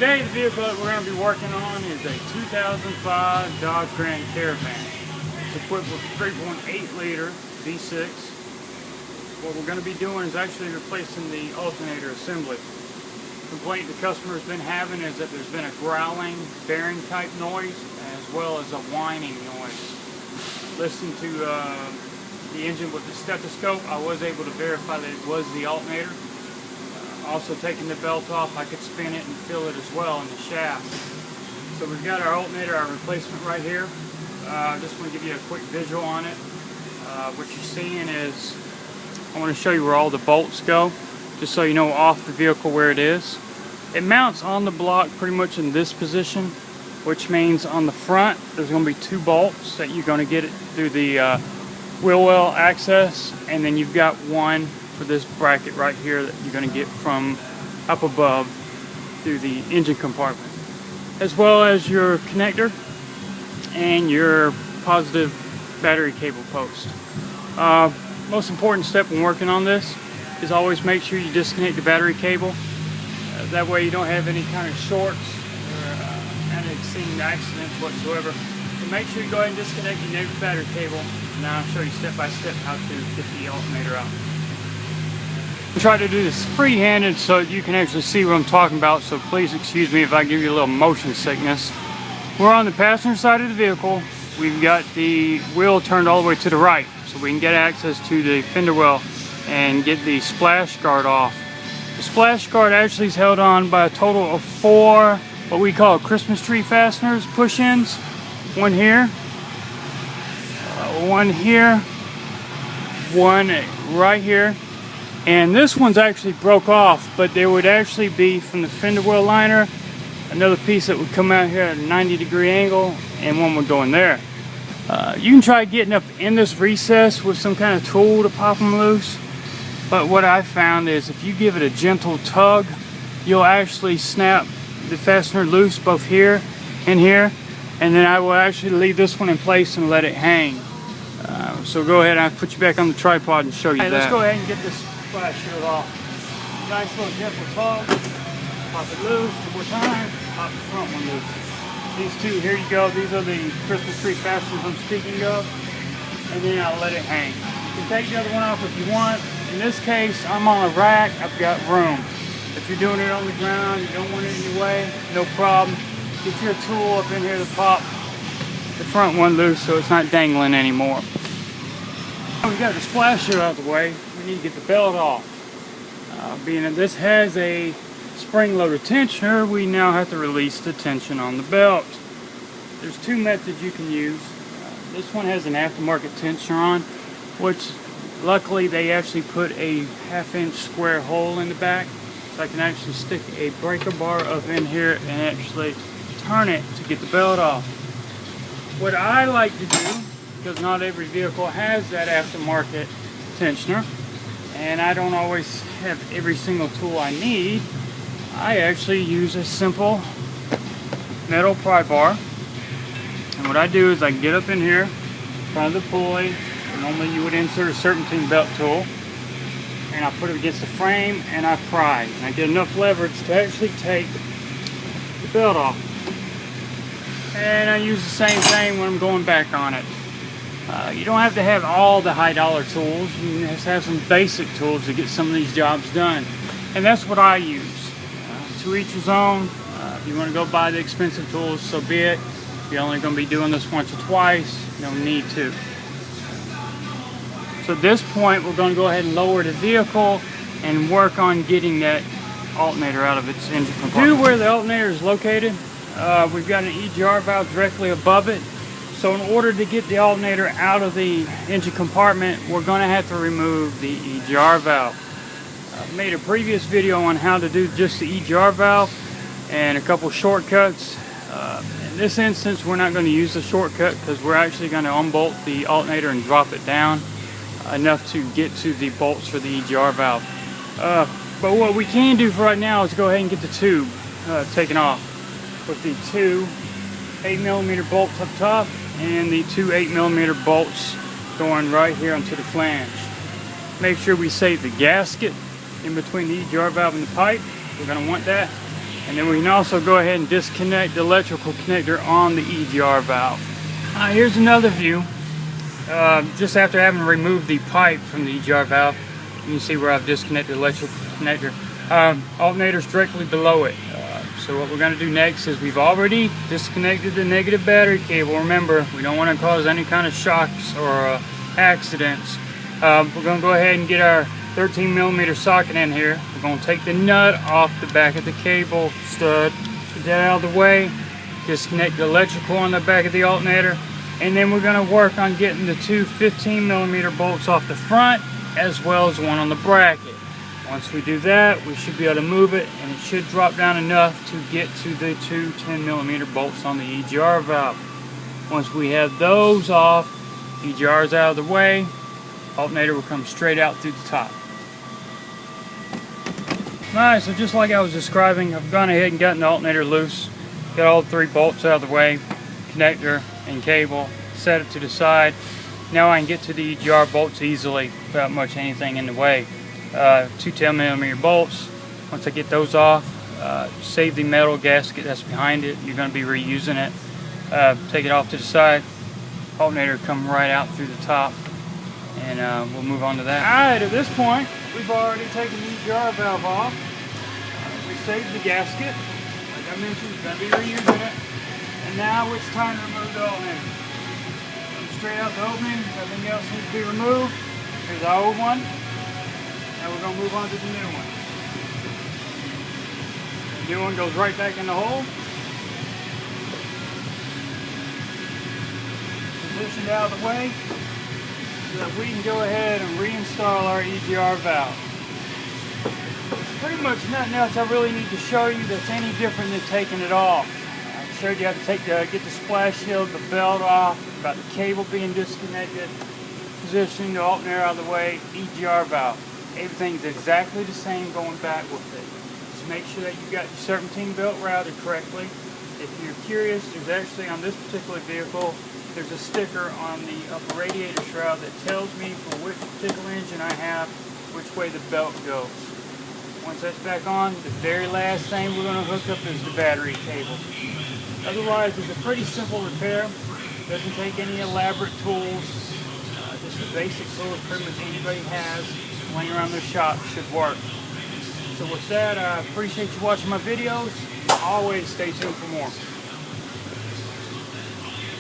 Today the vehicle that we're going to be working on is a 2005 Dodge Grand Caravan. It's equipped with a 3.8 liter V6. What we're going to be doing is actually replacing the alternator assembly. The complaint the customer has been having is that there's been a growling, bearing type noise as well as a whining noise. Listening to the engine with the stethoscope, I was able to verify that it was the alternator. Also taking the belt off, I could spin it and feel it as well in the shaft. So we've got our alternator, our replacement right here. I just want to give you a quick visual on it. What you're seeing is, I want to show you where all the bolts go, just so you know off the vehicle where it is. It mounts on the block pretty much in this position, which means on the front there's going to be 2 bolts that you're going to get it through the wheel well access, and then you've got one for this bracket right here that you're going to get from up above through the engine compartment, as well as your connector and your positive battery cable post. Most important step when working on this is always make sure you disconnect the battery cable. That way you don't have any kind of shorts or unforeseen accidents whatsoever. So make sure you go ahead and disconnect your negative battery cable, and I'll show you step by step how to get the alternator out. I try to do this free-handed so you can actually see what I'm talking about, so please excuse me if I give you a little motion sickness. We're on the passenger side of the vehicle. We've got the wheel turned all the way to the right so we can get access to the fender well and get the splash guard off. The splash guard actually is held on by a total of 4 what we call Christmas tree fasteners, push-ins. One here, one here, one right here. And this one's actually broke off, but there would actually be from the fender well liner another piece that would come out here at a 90-degree angle, and one would go in there. You can try getting up in this recess with some kind of tool to pop them loose, but what I found is if you give it a gentle tug, you'll actually snap the fastener loose both here and here, and then I will actually leave this one in place and let it hang. So go ahead, I'll put you back on the tripod and show you that. Let's go ahead and get this splash shield off. Nice little gentle tug. Pop it loose one more time. Pop the front one loose. These 2, here you go. These are the Christmas tree fasteners I'm speaking of. And then I'll let it hang. You can take the other one off if you want. In this case, I'm on a rack. I've got room. If you're doing it on the ground, you don't want it in your way, no problem. Get your tool up in here to pop the front one loose so it's not dangling anymore. We got the splash shield out of the way. We need to get the belt off. Being that this has a spring-loaded tensioner, we now have to release the tension on the belt. There's 2 methods you can use. This one has an aftermarket tensioner on, which luckily they actually put a 1/2-inch square hole in the back, so I can actually stick a breaker bar up in here and actually turn it to get the belt off. What I like to do, because not every vehicle has that aftermarket tensioner, and I don't always have every single tool I need, I actually use a simple metal pry bar. And what I do is I get up in here in front of the pulley. Normally you would insert a serpentine belt tool, and I put it against the frame and I pry. And I get enough leverage to actually take the belt off. And I use the same thing when I'm going back on it. You don't have to have all the high dollar tools. You can just have some basic tools to get some of these jobs done. And that's what I use. To each his own. If you want to go buy the expensive tools, so be it. If you're only going to be doing this once or twice, you don't need to. So at this point, we're going to go ahead and lower the vehicle and work on getting that alternator out of its engine compartment. Due to where the alternator is located, we've got an EGR valve directly above it. So in order to get the alternator out of the engine compartment, we're going to have to remove the EGR valve. I made a previous video on how to do just the EGR valve and a couple shortcuts. In this instance, we're not going to use the shortcut because we're actually going to unbolt the alternator and drop it down enough to get to the bolts for the EGR valve. But what we can do for right now is go ahead and get the tube taken off with the 2 8mm bolts up top and the 2 8mm bolts going right here onto the flange. Make sure we save the gasket in between the EGR valve and the pipe. We're going to want that. And then we can also go ahead and disconnect the electrical connector on the EGR valve. Here's another view. Just after having removed the pipe from the EGR valve, you can see where I've disconnected the electrical connector. Alternator's directly below it. So what we're going to do next is we've already disconnected the negative battery cable. Remember, we don't want to cause any kind of shocks or accidents. We're going to go ahead and get our 13mm socket in here. We're going to take the nut off the back of the cable stud, get that out of the way, disconnect the electrical on the back of the alternator, and then we're going to work on getting the two 15mm bolts off the front as well as one on the bracket. Once we do that, we should be able to move it, and it should drop down enough to get to the two 10mm bolts on the EGR valve. Once we have those off, EGR is out of the way, alternator will come straight out through the top. Alright, so just like I was describing, I've gone ahead and gotten the alternator loose, got all 3 bolts out of the way, connector and cable, set it to the side. Now I can get to the EGR bolts easily without much anything in the way. 2 10mm bolts. Once I get those off, save the metal gasket that's behind it. You're going to be reusing it. Take it off to the side. Alternator come right out through the top, and we'll move on to that. Alright, at this point, we've already taken the EGR valve off. We saved the gasket. Like I mentioned, we're going to be reusing it. And now it's time to remove the alternator. Straight out the opening, everything else needs to be removed. Here's our old one. Now we're going to move on to the new one. The new one goes right back in the hole. Positioned out of the way so that we can go ahead and reinstall our EGR valve. There's pretty much nothing else I really need to show you that's any different than taking it off. I showed you how to get the splash shield, the belt off, about the cable being disconnected, positioning the alternator out of the way, EGR valve. Everything's exactly the same going back with it. Just make sure that you got your serpentine belt routed correctly. If you're curious, there's actually on this particular vehicle, there's a sticker on the upper radiator shroud that tells me for which particular engine I have, which way the belt goes. Once that's back on, the very last thing we're going to hook up is the battery cable. Otherwise, it's a pretty simple repair. Doesn't take any elaborate tools. Just the basic tools pretty much anybody has laying around their shop should work. So with that, I appreciate you watching my videos. Always stay tuned for more.